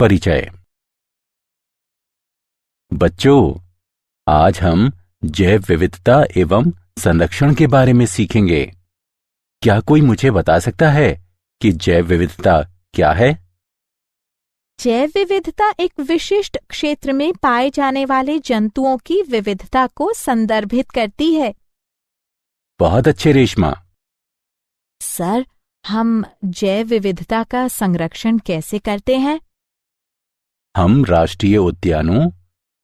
परिचय। बच्चों, आज हम जैव विविधता एवं संरक्षण के बारे में सीखेंगे। क्या कोई मुझे बता सकता है कि जैव विविधता क्या है? जैव विविधता एक विशिष्ट क्षेत्र में पाए जाने वाले जंतुओं की विविधता को संदर्भित करती है। बहुत अच्छे रेशमा। सर, हम जैव विविधता का संरक्षण कैसे करते हैं? हम राष्ट्रीय उद्यानों,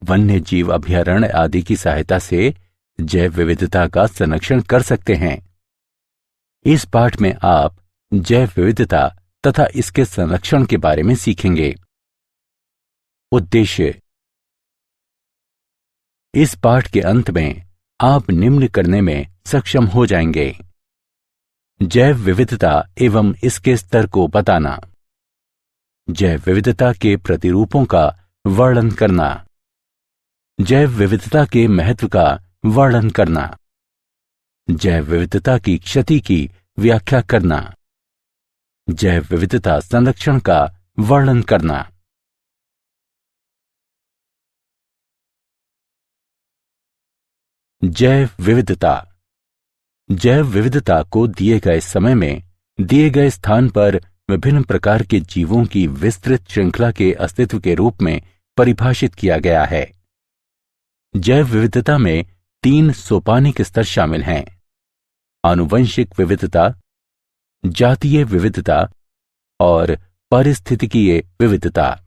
वन्य जीव अभयारण्य आदि की सहायता से जैव विविधता का संरक्षण कर सकते हैं। इस पाठ में आप जैव विविधता तथा इसके संरक्षण के बारे में सीखेंगे। उद्देश्य: इस पाठ के अंत में आप निम्न करने में सक्षम हो जाएंगे। जैव विविधता एवं इसके स्तर को बताना, जैव विविधता के प्रतिरूपों का वर्णन करना, जैव विविधता के महत्व का वर्णन करना, जैव विविधता की क्षति की व्याख्या करना, जैव विविधता संरक्षण का वर्णन करना। जैव विविधता। जैव विविधता को दिए गए समय में दिए गए स्थान पर विभिन्न प्रकार के जीवों की विस्तृत श्रृंखला के अस्तित्व के रूप में परिभाषित किया गया है। जैव विविधता में 3 सोपानिक स्तर शामिल हैं: आनुवंशिक विविधता, जातीय विविधता और पारिस्थितिकीय विविधता।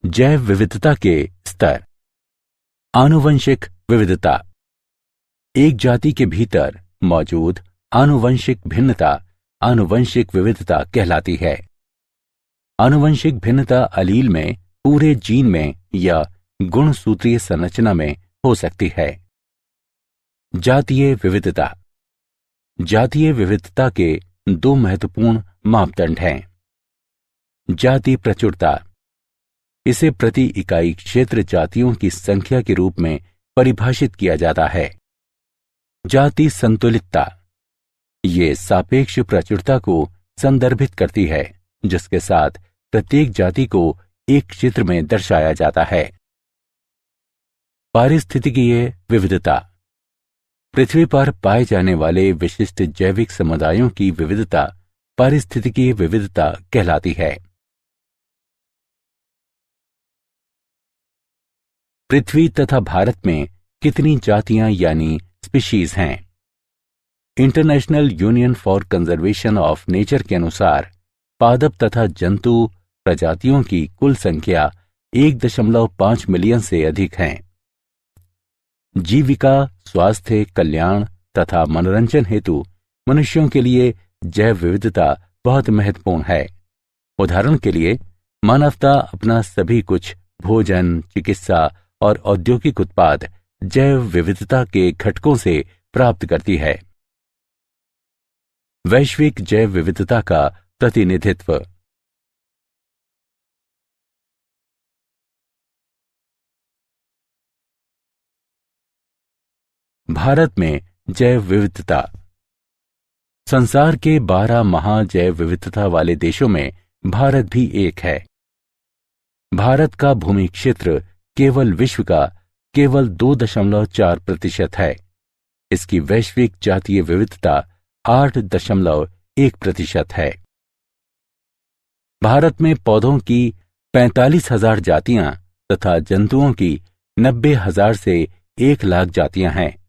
जैव विविधता के स्तर। आनुवंशिक विविधता। एक जाति के भीतर मौजूद आनुवंशिक भिन्नता आनुवंशिक विविधता कहलाती है। आनुवंशिक भिन्नता अलील में, पूरे जीन में या गुणसूत्रीय संरचना में हो सकती है। जातीय विविधता। जातीय विविधता के 2 महत्वपूर्ण मापदंड हैं। जाति प्रचुरता। इसे प्रति इकाई क्षेत्र जातियों की संख्या के रूप में परिभाषित किया जाता है। जाति संतुलितता। ये सापेक्ष प्रचुरता को संदर्भित करती है, जिसके साथ प्रत्येक जाति को एक क्षेत्र में दर्शाया जाता है। पारिस्थितिकीय विविधता। पृथ्वी पर पाए जाने वाले विशिष्ट जैविक समुदायों की विविधता पारिस्थितिकीय विविधता कहलाती है। पृथ्वी तथा भारत में कितनी जातियां यानी स्पीशीज हैं? International union for conservation of nature के अनुसार पादप तथा जंतु प्रजातियों की कुल संख्या 1.5 मिलियन से अधिक है। जीविका, स्वास्थ्य, कल्याण तथा मनोरंजन हेतु मनुष्यों के लिए जैव विविधता बहुत महत्वपूर्ण है। उदाहरण के लिए, मानवता अपना सभी कुछ भोजन, चिकित्सा और औद्योगिक उत्पाद जैव विविधता के घटकों से प्राप्त करती है। वैश्विक जैव विविधता का प्रतिनिधित्व। भारत में जैव विविधता। संसार के 12 महाजैव विविधता वाले देशों में भारत भी एक है। भारत का भूमि क्षेत्र केवल विश्व का केवल 2.4% है। इसकी वैश्विक जातीय विविधता 8.1% है। भारत में पौधों की 45,000 जातियां तथा जंतुओं की 90,000 से 1,00,000 जातियां हैं।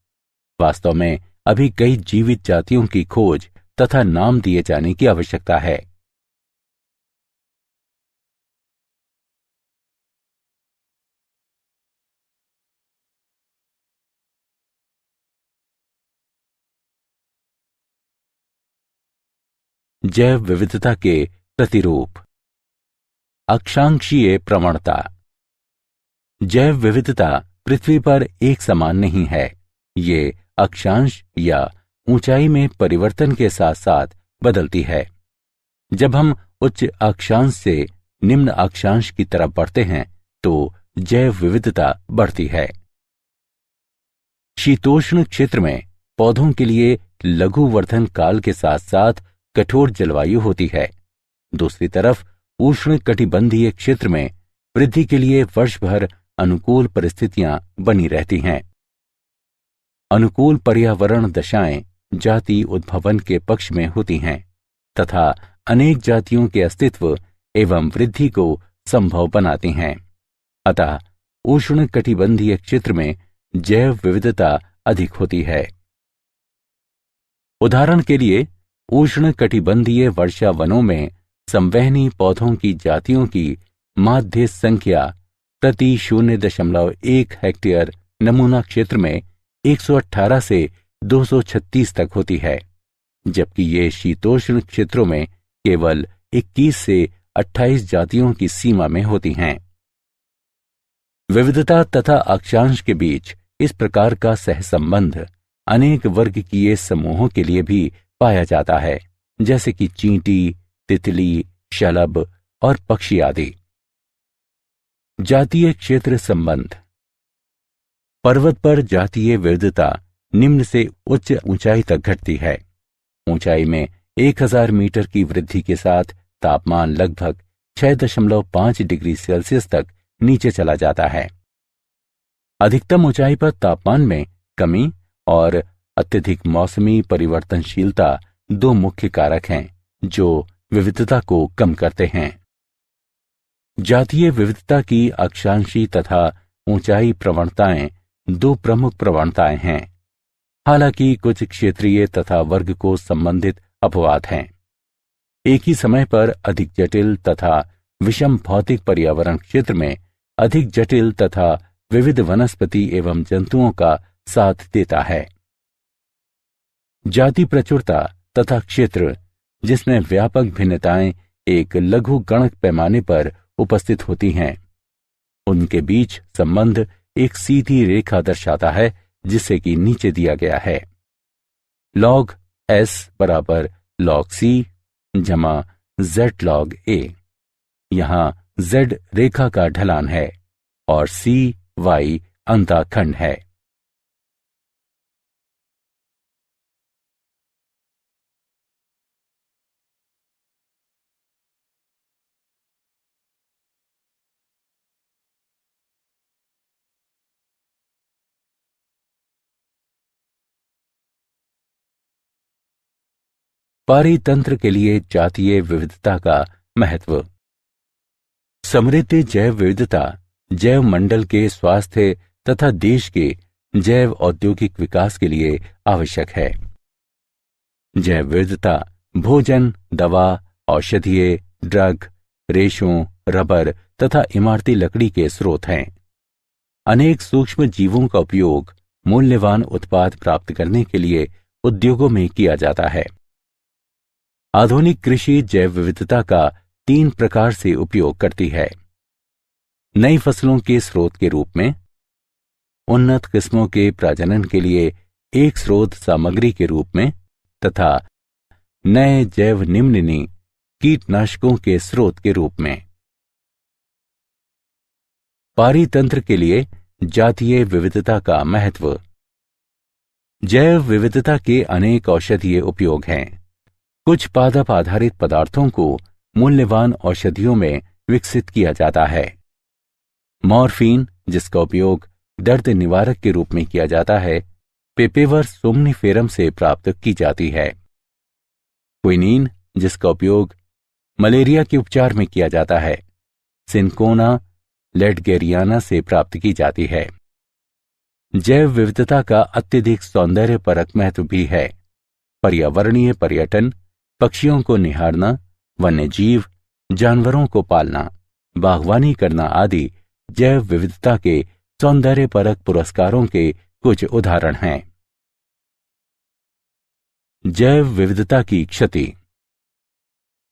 वास्तव में अभी कई जीवित जातियों की खोज तथा नाम दिए जाने की आवश्यकता है। जैव विविधता के प्रतिरूप। अक्षांशीय प्रवणता। जैव विविधता पृथ्वी पर एक समान नहीं है। ये अक्षांश या ऊंचाई में परिवर्तन के साथ साथ बदलती है। जब हम उच्च अक्षांश से निम्न अक्षांश की तरफ बढ़ते हैं तो जैव विविधता बढ़ती है। शीतोष्ण क्षेत्र में पौधों के लिए लघु वर्धन काल के साथ साथ कठोर जलवायु होती है। दूसरी तरफ उष्ण कटिबंधीय क्षेत्र में वृद्धि के लिए वर्ष भर अनुकूल परिस्थितियां बनी रहती हैं। अनुकूल पर्यावरण दशाएं जाति उद्भवन के पक्ष में होती हैं तथा अनेक जातियों के अस्तित्व एवं वृद्धि को संभव बनाती हैं। अतः उष्ण कटिबंधीय क्षेत्र में जैव विविधता अधिक होती है। उदाहरण के लिए उष्ण कटिबंधीय वर्षा वनों में संवहनी पौधों की जातियों की माध्य संख्या प्रति 0.1 हेक्टेयर नमूना क्षेत्र में 118 से 236 तक होती है, जबकि ये शीतोष्ण क्षेत्रों में केवल 21 से 28 जातियों की सीमा में होती हैं। विविधता तथा अक्षांश के बीच इस प्रकार का सहसंबंध अनेक वर्गकीय समूहों के लिए भी पाया जाता है, जैसे कि चींटी, तितली, शलभ और पक्षी आदि। जातीय क्षेत्र संबंध। पर्वत पर जातीय विविधता निम्न से उच्च ऊंचाई तक घटती है। ऊंचाई में 1000 मीटर की वृद्धि के साथ तापमान लगभग 6.5 डिग्री सेल्सियस तक नीचे चला जाता है। अधिकतम ऊंचाई पर तापमान में कमी और अत्यधिक मौसमी परिवर्तनशीलता दो मुख्य कारक हैं जो विविधता को कम करते हैं। जातीय विविधता की अक्षांशी तथा ऊंचाई प्रवणताएं दो प्रमुख प्रवणताएं हैं। हालांकि कुछ क्षेत्रीय तथा वर्ग को संबंधित अपवाद हैं। एक ही समय पर अधिक जटिल तथा विषम भौतिक पर्यावरण क्षेत्र में अधिक जटिल तथा विविध वनस्पति एवं जंतुओं का साथ देता है। जाति प्रचुरता तथा क्षेत्र जिसमें व्यापक भिन्नताएं एक लघु गणक पैमाने पर उपस्थित होती हैं, उनके बीच संबंध एक सीधी रेखा दर्शाता है, जिसे कि नीचे दिया गया है। log s बराबर log c जमा z log a। यहां z रेखा का ढलान है और c y अंतःखंड है। पारितंत्र के लिए जातीय विविधता का महत्व। समृद्ध जैव विविधता जैव मंडल के स्वास्थ्य तथा देश के जैव औद्योगिक विकास के लिए आवश्यक है। जैव विविधता भोजन, दवा, औषधीय, ड्रग, रेशों, रबर तथा इमारती लकड़ी के स्रोत हैं। अनेक सूक्ष्म जीवों का उपयोग मूल्यवान उत्पाद प्राप्त करने के लिए उद्योगों में किया जाता है। आधुनिक कृषि जैव विविधता का 3 प्रकार से उपयोग करती है। नई फसलों के स्रोत के रूप में, उन्नत किस्मों के प्रजनन के लिए एक स्रोत सामग्री के रूप में तथा नए जैव निम्ननी कीटनाशकों के स्रोत के रूप में। पारितंत्र के लिए जातीय विविधता का महत्व। जैव विविधता के अनेक औषधीय उपयोग हैं। कुछ पादप आधारित पदार्थों को मूल्यवान औषधियों में विकसित किया जाता है। मॉर्फिन, जिसका उपयोग दर्द निवारक के रूप में किया जाता है, पेपेवर सोमनिफेरम से प्राप्त की जाती है। क्विनीन, जिसका उपयोग मलेरिया के उपचार में किया जाता है, सिनकोना लेडगेरियाना से प्राप्त की जाती है। जैव विविधता का अत्यधिक सौंदर्यपरक महत्व भी है। पर्यावरणीय पर्यटन, पक्षियों को निहारना, वन्यजीव, जानवरों को पालना, बागवानी करना आदि जैव विविधता के सौंदर्यपरक पुरस्कारों के कुछ उदाहरण हैं। जैव विविधता की क्षति।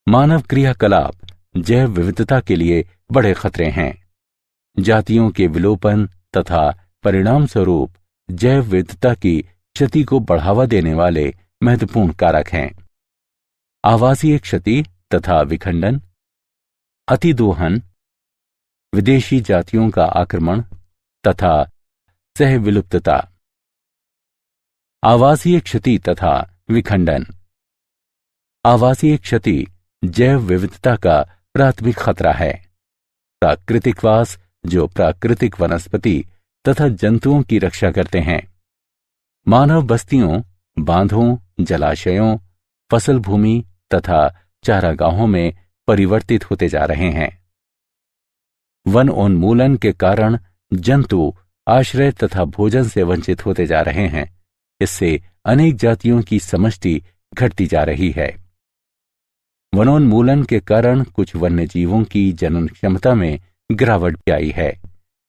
मानव क्रियाकलाप जैव विविधता के लिए बड़े खतरे हैं। जातियों के विलोपन तथा परिणाम स्वरूप जैव विविधता की क्षति को बढ़ावा देने वाले महत्वपूर्ण कारक हैं। आवासीय क्षति तथा विखंडन, अतिदोहन, विदेशी जातियों का आक्रमण तथा सहविलुप्तता। आवासीय क्षति तथा विखंडन। आवासीय क्षति जैव विविधता का प्राथमिक खतरा है। प्राकृतिक वास जो प्राकृतिक वनस्पति तथा जंतुओं की रक्षा करते हैं, मानव बस्तियों, बांधों, जलाशयों, फसल भूमि तथा चारागाहों में परिवर्तित होते जा रहे हैं। वनोन्मूलन के कारण जंतु आश्रय तथा भोजन से वंचित होते जा रहे हैं। इससे अनेक जातियों की समष्टि घटती जा रही है। वनोन्मूलन के कारण कुछ वन्य जीवों की जनन क्षमता में गिरावट भी आई है,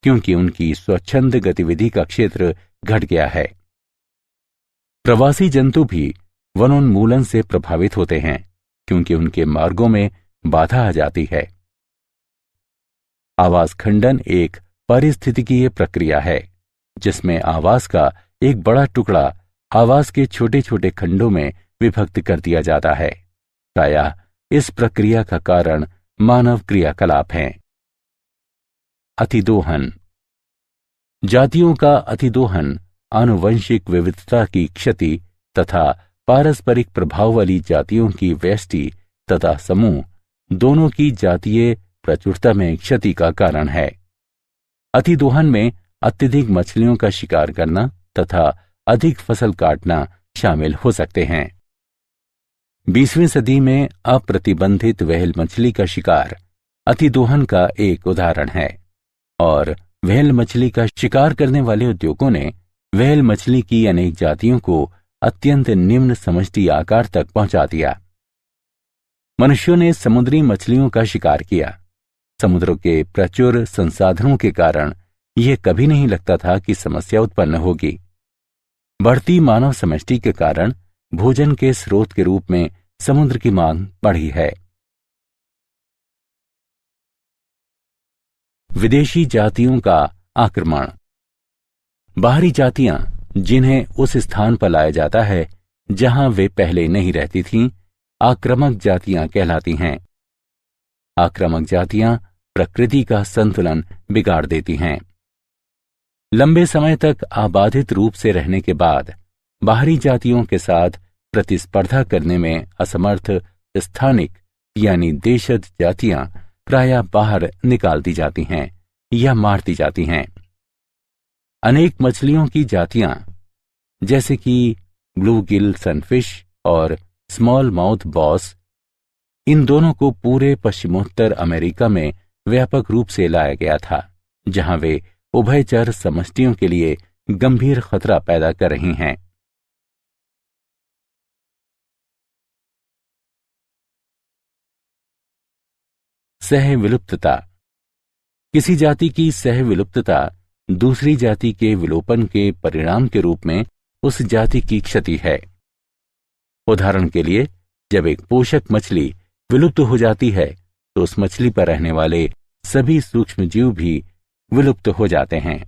क्योंकि उनकी स्वच्छंद गतिविधि का क्षेत्र घट गया है। प्रवासी जंतु भी वनोन्मूलन से प्रभावित होते हैं, क्योंकि उनके मार्गों में बाधा आ जाती है। आवास खंडन एक पारिस्थितिकीय प्रक्रिया है, जिसमें आवास का एक बड़ा टुकड़ा आवास के छोटे छोटे खंडों में विभक्त कर दिया जाता है। प्रायः इस प्रक्रिया का कारण मानव क्रियाकलाप हैं। अतिदोहन। जातियों का अतिदोहन आनुवंशिक विविधता की क्षति तथा पारस्परिक प्रभाव वाली जातियों की व्यष्टि तथा समूह दोनों की जातीय प्रचुरता में क्षति का कारण है। अतिदोहन में अत्यधिक मछलियों का शिकार करना तथा अधिक फसल काटना शामिल हो सकते हैं। 20वीं सदी में अप्रतिबंधित व्हेल मछली का शिकार अतिदोहन का एक उदाहरण है, और व्हेल मछली का शिकार करने वाले उद्योगों ने व्हेल मछली की अनेक जातियों को अत्यंत निम्न समष्टि आकार तक पहुंचा दिया। मनुष्यों ने समुद्री मछलियों का शिकार किया। समुद्रों के प्रचुर संसाधनों के कारण यह कभी नहीं लगता था कि समस्या उत्पन्न होगी। बढ़ती मानव समष्टि के कारण भोजन के स्रोत के रूप में समुद्र की मांग बढ़ी है। विदेशी जातियों का आक्रमण। बाहरी जातियां जिन्हें उस स्थान पर लाया जाता है जहां वे पहले नहीं रहती थीं, आक्रामक जातियां कहलाती हैं। आक्रामक जातियां प्रकृति का संतुलन बिगाड़ देती हैं। लंबे समय तक आबादित रूप से रहने के बाद बाहरी जातियों के साथ प्रतिस्पर्धा करने में असमर्थ स्थानिक यानी देशज जातियां प्रायः बाहर निकाल दी जाती हैं या मार दी जाती हैं। अनेक मछलियों की जातियां जैसे कि ब्लू गिल सनफिश और स्मॉल माउथ बॉस, इन दोनों को पूरे पश्चिमोत्तर अमेरिका में व्यापक रूप से लाया गया था, जहां वे उभयचर समष्टियों के लिए गंभीर खतरा पैदा कर रही हैं। सहविलुप्तता। किसी जाति की सहविलुप्तता दूसरी जाति के विलोपन के परिणाम के रूप में उस जाति की क्षति है। उदाहरण के लिए, जब एक पोषक मछली विलुप्त हो जाती है तो उस मछली पर रहने वाले सभी सूक्ष्मजीव भी विलुप्त हो जाते हैं।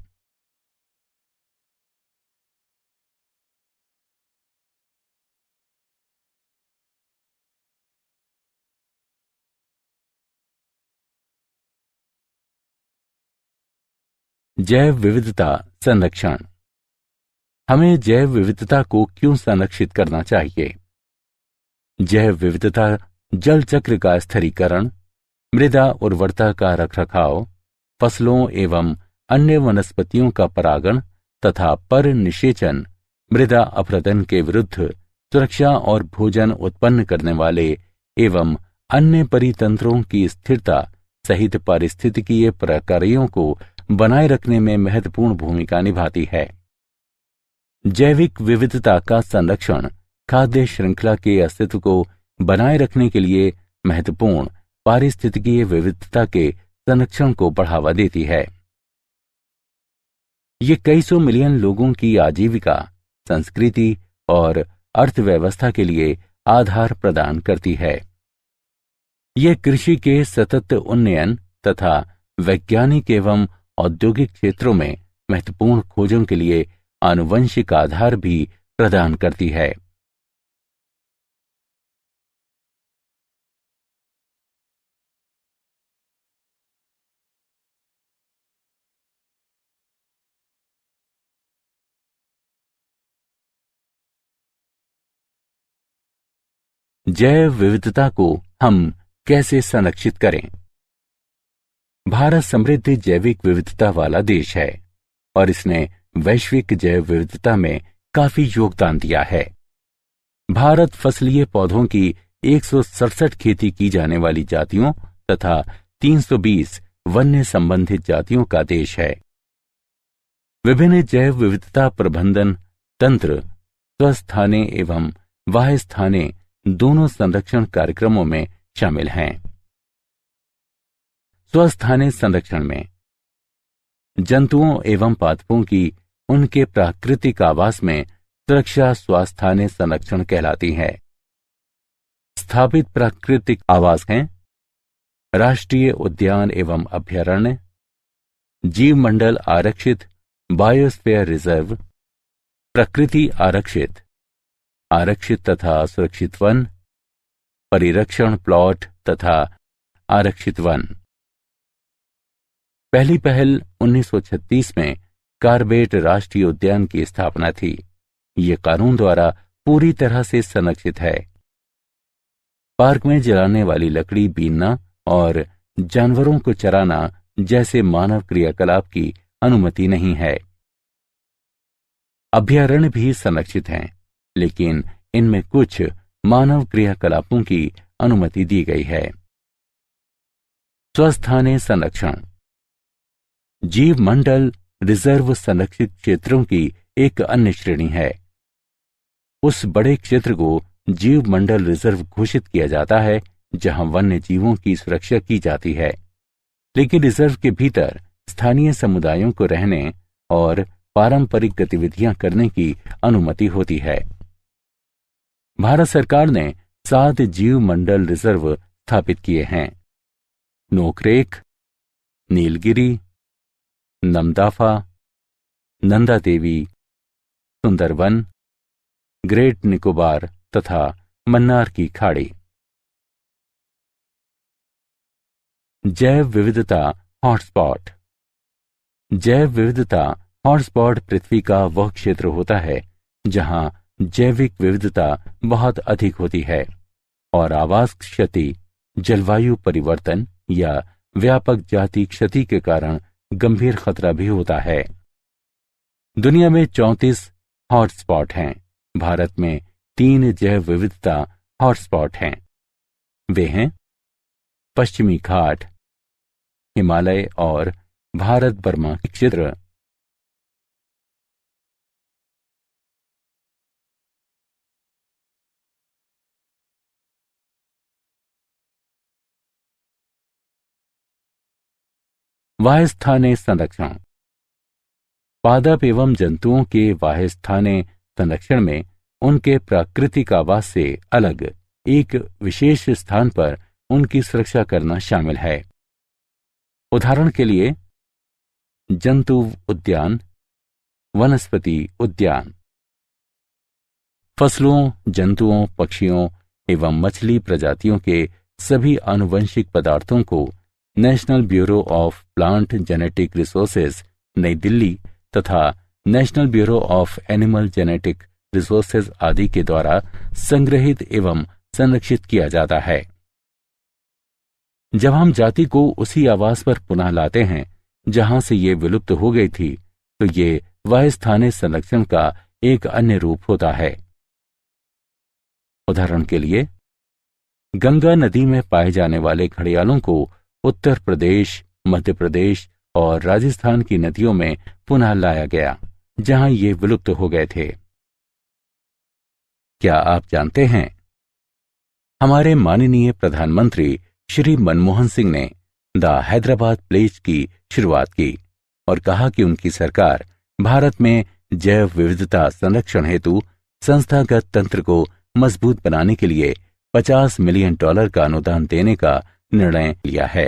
जैव विविधता संरक्षण। हमें जैव विविधता को क्यों संरक्षित करना चाहिए? जैव विविधता जल चक्र का स्थिरीकरण, मृदा उर्वरता का रखरखाव, फसलों एवं अन्य वनस्पतियों का परागण तथा पर निषेचन, मृदा अपरदन के विरुद्ध सुरक्षा और भोजन उत्पन्न करने वाले एवं अन्य परितंत्रों की स्थिरता सहित पारिस्थितिकीय प्रक्रियाओं को बनाए रखने में महत्वपूर्ण भूमिका निभाती है। जैविक विविधता का संरक्षण खाद्य श्रृंखला के अस्तित्व को बनाए रखने के लिए महत्वपूर्ण पारिस्थितिकीय विविधता के संरक्षण को बढ़ावा देती है। ये कई सौ मिलियन लोगों की आजीविका, संस्कृति और अर्थव्यवस्था के लिए आधार प्रदान करती है। यह कृषि के सतत उन्नयन तथा वैज्ञानिक एवं औद्योगिक क्षेत्रों में महत्वपूर्ण खोजों के लिए आनुवंशिक आधार भी प्रदान करती है। जैव विविधता को हम कैसे संरक्षित करें? भारत समृद्ध जैविक विविधता वाला देश है और इसने वैश्विक जैव विविधता में काफी योगदान दिया है। भारत फसलीय पौधों की 167 खेती की जाने वाली जातियों तथा 320 वन्य संबंधित जातियों का देश है। विभिन्न जैव विविधता प्रबंधन तंत्र स्वस्थाने एवं वाह्यस्थाने दोनों संरक्षण कार्यक्रमों में शामिल हैं। स्वस्थाने संरक्षण में जंतुओं एवं पादपों की उनके प्राकृतिक आवास में सुरक्षा स्वास्थाने संरक्षण कहलाती है। स्थापित प्राकृतिक आवास हैं राष्ट्रीय उद्यान एवं अभयारण्य, जीवमंडल आरक्षित बायोस्फीयर रिजर्व, प्रकृति आरक्षित आरक्षित तथा सुरक्षित वन, परिरक्षण प्लॉट तथा आरक्षित वन। पहली पहल 1936 में कार्बेट राष्ट्रीय उद्यान की स्थापना थी। ये कानून द्वारा पूरी तरह से संरक्षित है। पार्क में जलाने वाली लकड़ी बीनना और जानवरों को चराना जैसे मानव क्रियाकलाप की अनुमति नहीं है। अभयारण्य भी संरक्षित हैं, लेकिन इनमें कुछ मानव क्रियाकलापों की अनुमति दी गई है। स्वस्थाने संरक्षण जीव मंडल रिजर्व संरक्षित क्षेत्रों की एक अन्य श्रेणी है। उस बड़े क्षेत्र को जीव मंडल रिजर्व घोषित किया जाता है जहां वन्य जीवों की सुरक्षा की जाती है, लेकिन रिजर्व के भीतर स्थानीय समुदायों को रहने और पारंपरिक गतिविधियां करने की अनुमति होती है। भारत सरकार ने 7 जीव मंडल रिजर्व स्थापित किए हैं। नोकरेक, नीलगिरी, नमदाफा, नंदा देवी, सुंदरवन, ग्रेट निकोबार तथा मन्नार की खाड़ी। जैव विविधता हॉटस्पॉट जैव विविधता हॉटस्पॉट पृथ्वी का वह क्षेत्र होता है जहां जैविक विविधता बहुत अधिक होती है और आवास क्षति, जलवायु परिवर्तन या व्यापक जाति क्षति के कारण गंभीर खतरा भी होता है। दुनिया में 34 हॉटस्पॉट हैं। भारत में 3 जैव विविधता हॉटस्पॉट हैं। वे हैं पश्चिमी घाट, हिमालय और भारत बर्मा क्षेत्र। वाह्यस्थाने संरक्षण पादप एवं जंतुओं के वाह्यस्थाने संरक्षण में उनके प्राकृतिक आवास से अलग एक विशेष स्थान पर उनकी सुरक्षा करना शामिल है। उदाहरण के लिए जंतु उद्यान, वनस्पति उद्यान। फसलों, जंतुओं, पक्षियों एवं मछली प्रजातियों के सभी आनुवंशिक पदार्थों को national bureau of plant genetic resources नई दिल्ली तथा national bureau of animal genetic resources आदि के द्वारा संग्रहित एवं संरक्षित किया जाता है। जब हम जाति को उसी आवास पर पुनः लाते हैं जहां से ये विलुप्त हो गई थी, तो ये वाह्यस्थाने संरक्षण का एक अन्य रूप होता है। उदाहरण के लिए गंगा नदी में पाए जाने वाले घड़ियालों को उत्तर प्रदेश, मध्य प्रदेश और राजस्थान की नदियों में पुनः लाया गया जहां ये विलुप्त हो गए थे। क्या आप जानते हैं, हमारे माननीय प्रधानमंत्री श्री मनमोहन सिंह ने द हैदराबाद प्लेज की शुरुआत की और कहा कि उनकी सरकार भारत में जैव विविधता संरक्षण हेतु संस्थागत तंत्र को मजबूत बनाने के लिए $50 मिलियन का अनुदान देने का निर्णय लिया है।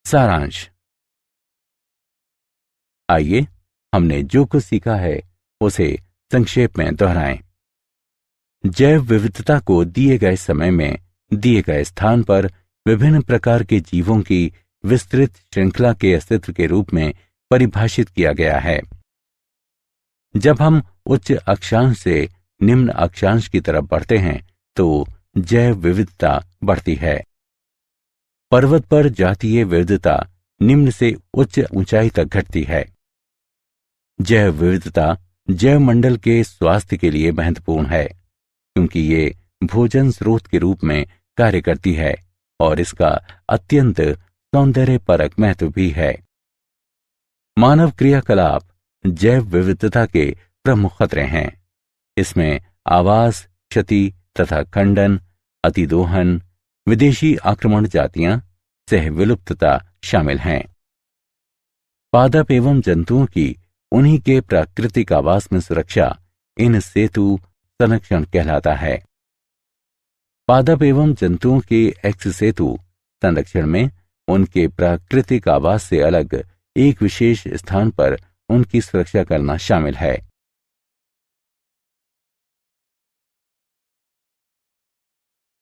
सारांश। आइए हमने जो कुछ सीखा है उसे संक्षेप में दोहराएं। जैव विविधता को दिए गए समय में दिए गए स्थान पर विभिन्न प्रकार के जीवों की विस्तृत श्रृंखला के अस्तित्व के रूप में परिभाषित किया गया है। जब हम उच्च अक्षांश से निम्न अक्षांश की तरफ बढ़ते हैं तो जैव विविधता बढ़ती है। पर्वत पर जातीय विविधता निम्न से उच्च ऊंचाई तक घटती है। जैव विविधता जैव मंडल के स्वास्थ्य के लिए महत्वपूर्ण है, क्योंकि ये भोजन स्रोत के रूप में कार्य करती है और इसका अत्यंत सौंदर्यपरक महत्व भी है। मानव क्रियाकलाप जैव विविधता के प्रमुख खतरे हैं। इसमें आवास क्षति तथा खंडन, अतिदोहन, विदेशी आक्रमण जातियां, सह विलुप्तता शामिल हैं। पादप एवं जंतुओं की उन्हीं के प्राकृतिक आवास में सुरक्षा इन सेतु संरक्षण कहलाता है। पादप एवं जंतुओं के एक्स सेतु संरक्षण में उनके प्राकृतिक आवास से अलग एक विशेष स्थान पर उनकी सुरक्षा करना शामिल है।